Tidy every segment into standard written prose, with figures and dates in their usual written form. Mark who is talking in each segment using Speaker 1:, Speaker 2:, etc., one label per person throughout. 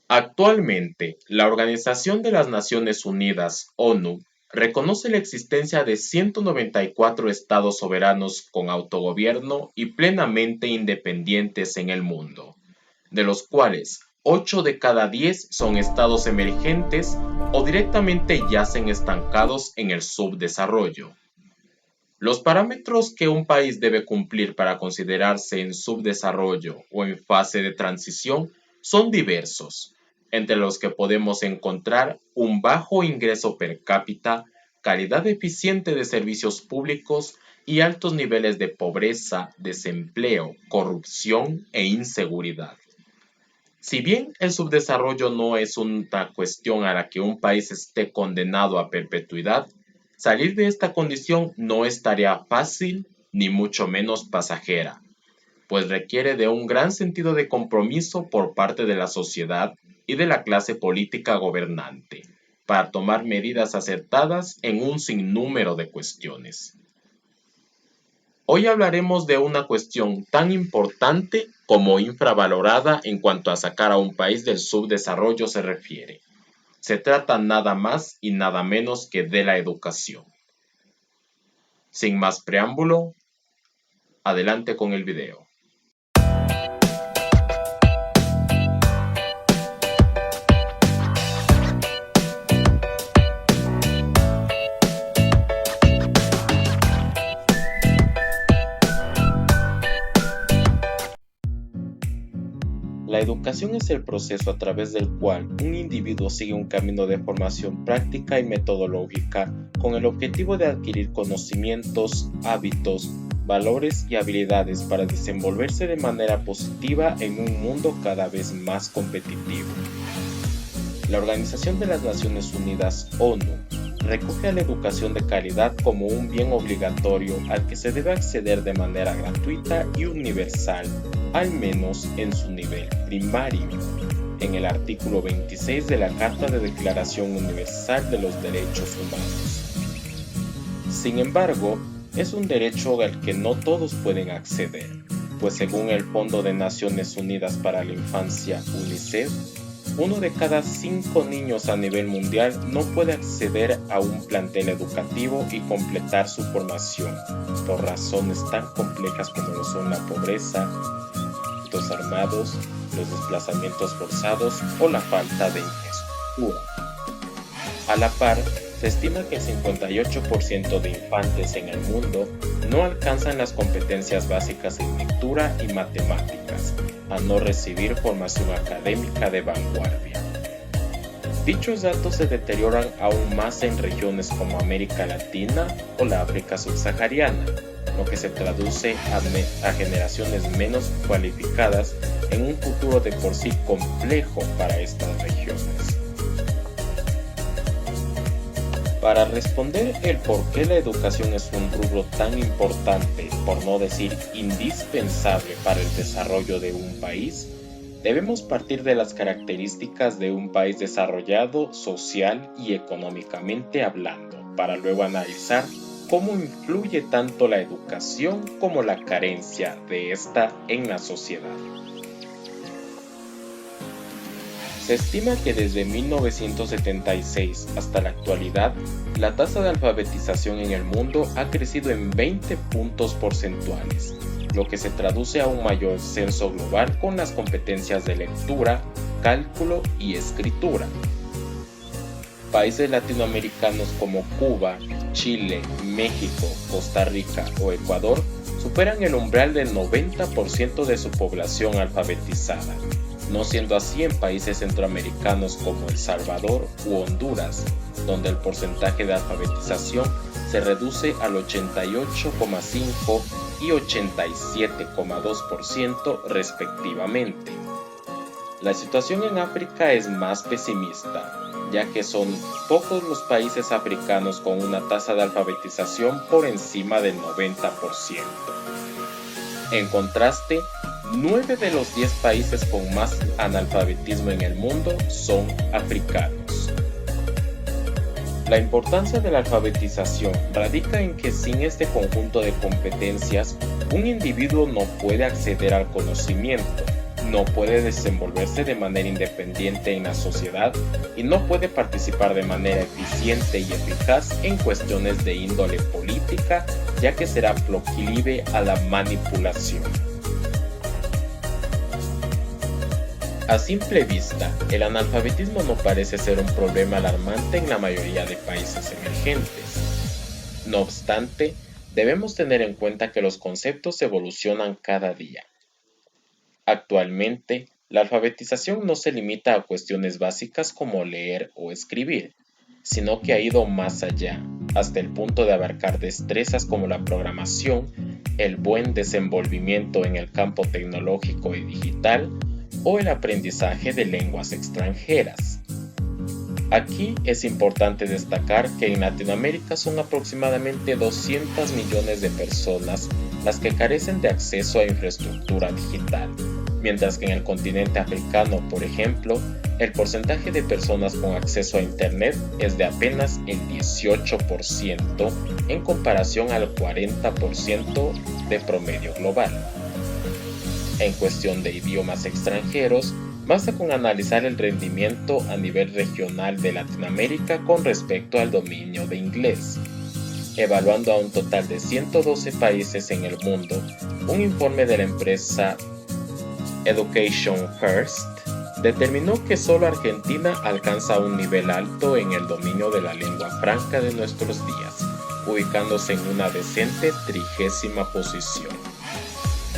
Speaker 1: Actualmente, la Organización de las Naciones Unidas, ONU, reconoce la existencia de 194 estados soberanos con autogobierno y plenamente independientes en el mundo, de los cuales 8 de cada 10 son estados emergentes o directamente yacen estancados en el subdesarrollo. Los parámetros que un país debe cumplir para considerarse en subdesarrollo o en fase de transición son diversos, entre los que podemos encontrar un bajo ingreso per cápita, calidad deficiente de servicios públicos y altos niveles de pobreza, desempleo, corrupción e inseguridad. Si bien el subdesarrollo no es una cuestión a la que un país esté condenado a perpetuidad, salir de esta condición no es tarea fácil ni mucho menos pasajera, pues requiere de un gran sentido de compromiso por parte de la sociedad y de la clase política gobernante, para tomar medidas acertadas en un sinnúmero de cuestiones. Hoy hablaremos de una cuestión tan importante como infravalorada en cuanto a sacar a un país del subdesarrollo se refiere. Se trata nada más y nada menos que de la educación. Sin más preámbulo, adelante con el video. La educación es el proceso a través del cual un individuo sigue un camino de formación práctica y metodológica con el objetivo de adquirir conocimientos, hábitos, valores y habilidades para desenvolverse de manera positiva en un mundo cada vez más competitivo. La Organización de las Naciones Unidas, ONU, recoge a la educación de calidad como un bien obligatorio al que se debe acceder de manera gratuita y universal, al menos en su nivel primario, en el artículo 26 de la Carta de Declaración Universal de los Derechos Humanos. Sin embargo, es un derecho al que no todos pueden acceder, pues según el Fondo de Naciones Unidas para la Infancia, UNICEF, 1 de cada 5 niños a nivel mundial no puede acceder a un plantel educativo y completar su formación por razones tan complejas como lo son la pobreza, los armados, los desplazamientos forzados o la falta de infraestructura. A la par, se estima que el 58% de infantes en el mundo no alcanzan las competencias básicas en lectura y matemáticas, a no recibir formación académica de vanguardia. Dichos datos se deterioran aún más en regiones como América Latina o la África subsahariana, lo que se traduce a generaciones menos cualificadas en un futuro de por sí complejo para estas regiones. Para responder el por qué la educación es un rubro tan importante, por no decir indispensable para el desarrollo de un país, debemos partir de las características de un país desarrollado social y económicamente hablando, para luego analizar cómo influye tanto la educación como la carencia de esta en la sociedad. Se estima que desde 1976 hasta la actualidad, la tasa de alfabetización en el mundo ha crecido en 20 puntos porcentuales, lo que se traduce a un mayor censo global con las competencias de lectura, cálculo y escritura. Países latinoamericanos como Cuba, Chile, México, Costa Rica o Ecuador superan el umbral del 90% de su población alfabetizada, no siendo así en países centroamericanos como El Salvador u Honduras, donde el porcentaje de alfabetización se reduce al 88,5% y 87,2% respectivamente. La situación en África es más pesimista, ya que son pocos los países africanos con una tasa de alfabetización por encima del 90%. En contraste, 9 de los 10 países con más analfabetismo en el mundo son africanos. La importancia de la alfabetización radica en que sin este conjunto de competencias, un individuo no puede acceder al conocimiento, no puede desenvolverse de manera independiente en la sociedad y no puede participar de manera eficiente y eficaz en cuestiones de índole política, ya que será proclive a la manipulación. A simple vista, el analfabetismo no parece ser un problema alarmante en la mayoría de países emergentes. No obstante, debemos tener en cuenta que los conceptos evolucionan cada día. Actualmente, la alfabetización no se limita a cuestiones básicas como leer o escribir, sino que ha ido más allá, hasta el punto de abarcar destrezas como la programación, el buen desenvolvimiento en el campo tecnológico y digital, o el aprendizaje de lenguas extranjeras. Aquí es importante destacar que en Latinoamérica son aproximadamente 200 millones de personas las que carecen de acceso a infraestructura digital, mientras que en el continente africano, por ejemplo, el porcentaje de personas con acceso a Internet es de apenas el 18% en comparación al 40% de promedio global. En cuestión de idiomas extranjeros, basta con analizar el rendimiento a nivel regional de Latinoamérica con respecto al dominio de inglés. Evaluando a un total de 112 países en el mundo, un informe de la empresa Education First determinó que solo Argentina alcanza un nivel alto en el dominio de la lengua franca de nuestros días, ubicándose en una decente 30ª posición.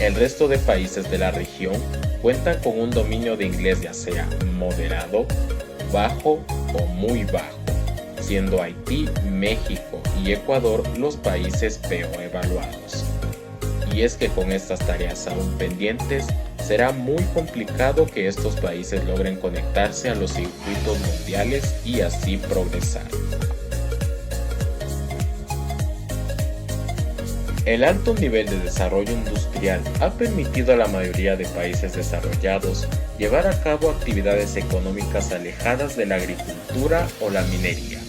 Speaker 1: El resto de países de la región cuentan con un dominio de inglés ya sea moderado, bajo o muy bajo, siendo Haití, México y Ecuador los países peor evaluados. Y es que con estas tareas aún pendientes, será muy complicado que estos países logren conectarse a los circuitos mundiales y así progresar. El alto nivel de desarrollo industrial ha permitido a la mayoría de países desarrollados llevar a cabo actividades económicas alejadas de la agricultura o la minería,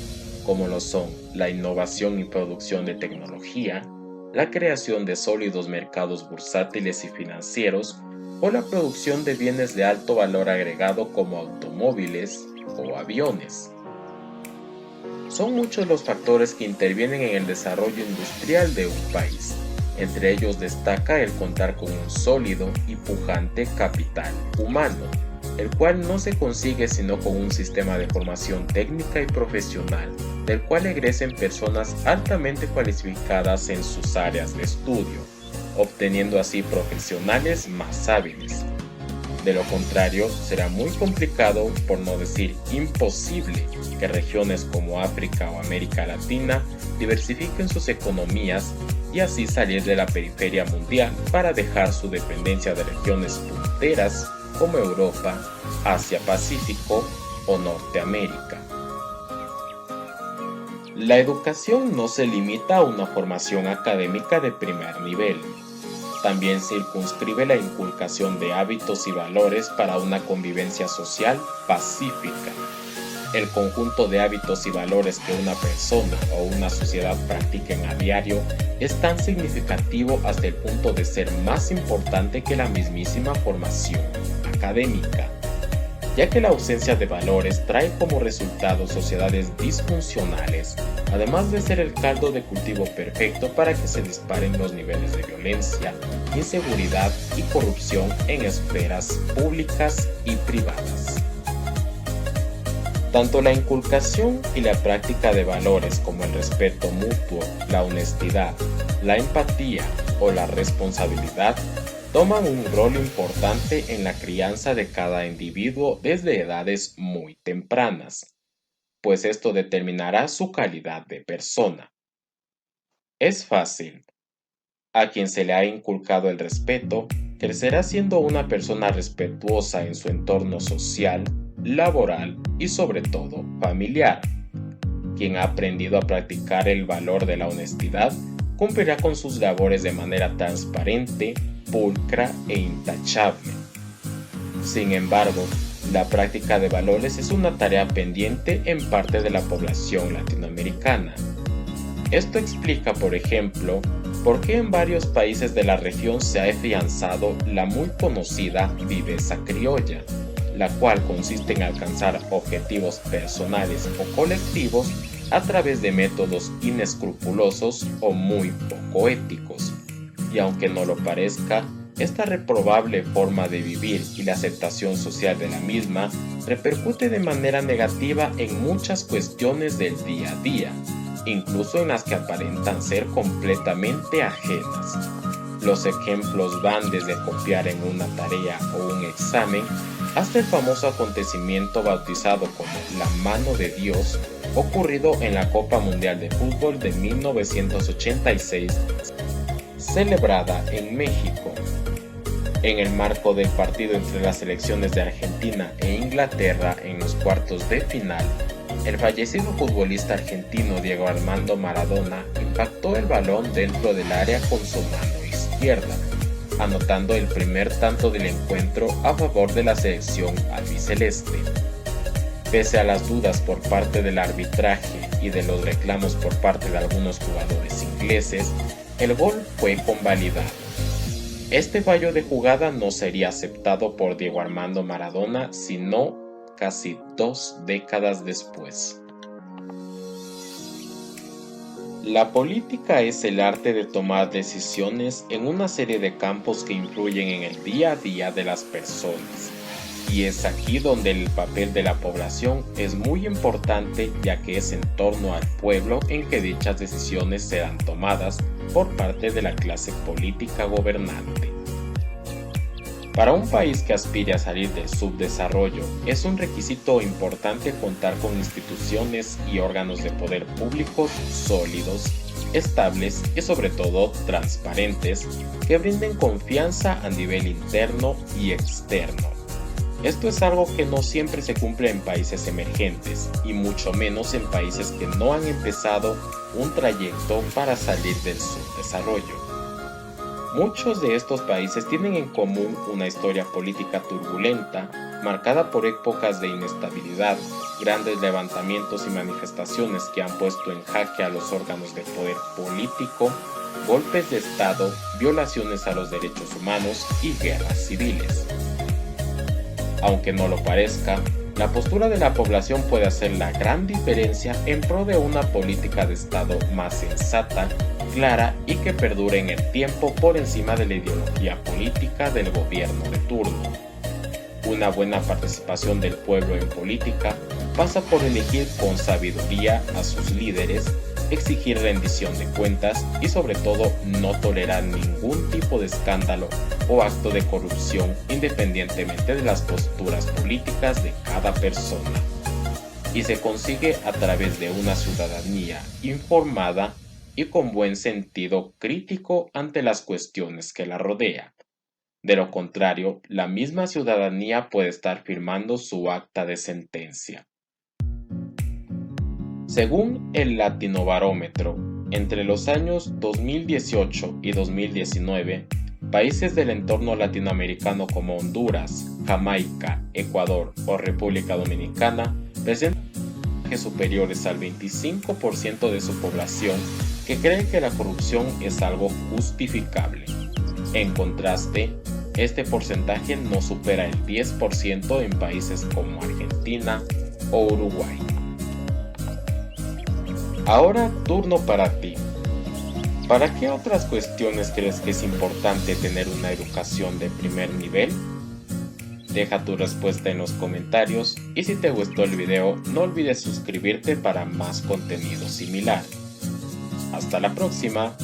Speaker 1: como lo son la innovación y producción de tecnología, la creación de sólidos mercados bursátiles y financieros, o la producción de bienes de alto valor agregado como automóviles o aviones. Son muchos los factores que intervienen en el desarrollo industrial de un país. Entre ellos destaca el contar con un sólido y pujante capital humano, el cual no se consigue sino con un sistema de formación técnica y profesional, del cual egresen personas altamente cualificadas en sus áreas de estudio, obteniendo así profesionales más hábiles. De lo contrario, será muy complicado, por no decir imposible, que regiones como África o América Latina diversifiquen sus economías y así salir de la periferia mundial para dejar su dependencia de regiones punteras como Europa, Asia-Pacífico o Norteamérica. La educación no se limita a una formación académica de primer nivel. También circunscribe la inculcación de hábitos y valores para una convivencia social pacífica. El conjunto de hábitos y valores que una persona o una sociedad practiquen a diario es tan significativo hasta el punto de ser más importante que la mismísima formación académica, ya que la ausencia de valores trae como resultado sociedades disfuncionales, además de ser el caldo de cultivo perfecto para que se disparen los niveles de violencia, inseguridad y corrupción en esferas públicas y privadas. Tanto la inculcación y la práctica de valores como el respeto mutuo, la honestidad, la empatía o la responsabilidad toman un rol importante en la crianza de cada individuo desde edades muy tempranas, pues esto determinará su calidad de persona. Es fácil. A quien se le ha inculcado el respeto, crecerá siendo una persona respetuosa en su entorno social, laboral y sobre todo familiar. Quien ha aprendido a practicar el valor de la honestidad, cumplirá con sus labores de manera transparente, pulcra e intachable. Sin embargo, la práctica de valores es una tarea pendiente en parte de la población latinoamericana. Esto explica, por ejemplo, por qué en varios países de la región se ha afianzado la muy conocida viveza criolla, la cual consiste en alcanzar objetivos personales o colectivos a través de métodos inescrupulosos o muy poco éticos. Y aunque no lo parezca, esta reprobable forma de vivir y la aceptación social de la misma repercute de manera negativa en muchas cuestiones del día a día, incluso en las que aparentan ser completamente ajenas. Los ejemplos van desde copiar en una tarea o un examen hasta el famoso acontecimiento bautizado como la mano de Dios, ocurrido en la Copa Mundial de Fútbol de 1986, celebrada en México. En el marco del partido entre las selecciones de Argentina e Inglaterra en los cuartos de final, el fallecido futbolista argentino Diego Armando Maradona impactó el balón dentro del área con su mano izquierda, anotando el primer tanto del encuentro a favor de la selección albiceleste. Pese a las dudas por parte del arbitraje y de los reclamos por parte de algunos jugadores ingleses, el gol fue convalidado. Este fallo de jugada no sería aceptado por Diego Armando Maradona sino casi 2 décadas después. La política es el arte de tomar decisiones en una serie de campos que influyen en el día a día de las personas. Y es aquí donde el papel de la población es muy importante, ya que es en torno al pueblo en que dichas decisiones serán tomadas por parte de la clase política gobernante. Para un país que aspire a salir del subdesarrollo, es un requisito importante contar con instituciones y órganos de poder públicos sólidos, estables y sobre todo transparentes, que brinden confianza a nivel interno y externo. Esto es algo que no siempre se cumple en países emergentes, y mucho menos en países que no han empezado un trayecto para salir del subdesarrollo. Muchos de estos países tienen en común una historia política turbulenta, marcada por épocas de inestabilidad, grandes levantamientos y manifestaciones que han puesto en jaque a los órganos de poder político, golpes de Estado, violaciones a los derechos humanos y guerras civiles. Aunque no lo parezca, la postura de la población puede hacer la gran diferencia en pro de una política de Estado más sensata, clara y que perdure en el tiempo por encima de la ideología política del gobierno de turno. Una buena participación del pueblo en política pasa por elegir con sabiduría a sus líderes, exigir rendición de cuentas y sobre todo no tolerar ningún tipo de escándalo o acto de corrupción independientemente de las posturas políticas de cada persona. Y se consigue a través de una ciudadanía informada y con buen sentido crítico ante las cuestiones que la rodean. De lo contrario, la misma ciudadanía puede estar firmando su acta de sentencia. Según el Latinobarómetro, entre los años 2018 y 2019, países del entorno latinoamericano como Honduras, Jamaica, Ecuador o República Dominicana presentan porcentajes superiores al 25% de su población que cree que la corrupción es algo justificable. En contraste, este porcentaje no supera el 10% en países como Argentina o Uruguay. Ahora turno para ti. ¿Para qué otras cuestiones crees que es importante tener una educación de primer nivel? Deja tu respuesta en los comentarios y si te gustó el video no olvides suscribirte para más contenido similar. Hasta la próxima.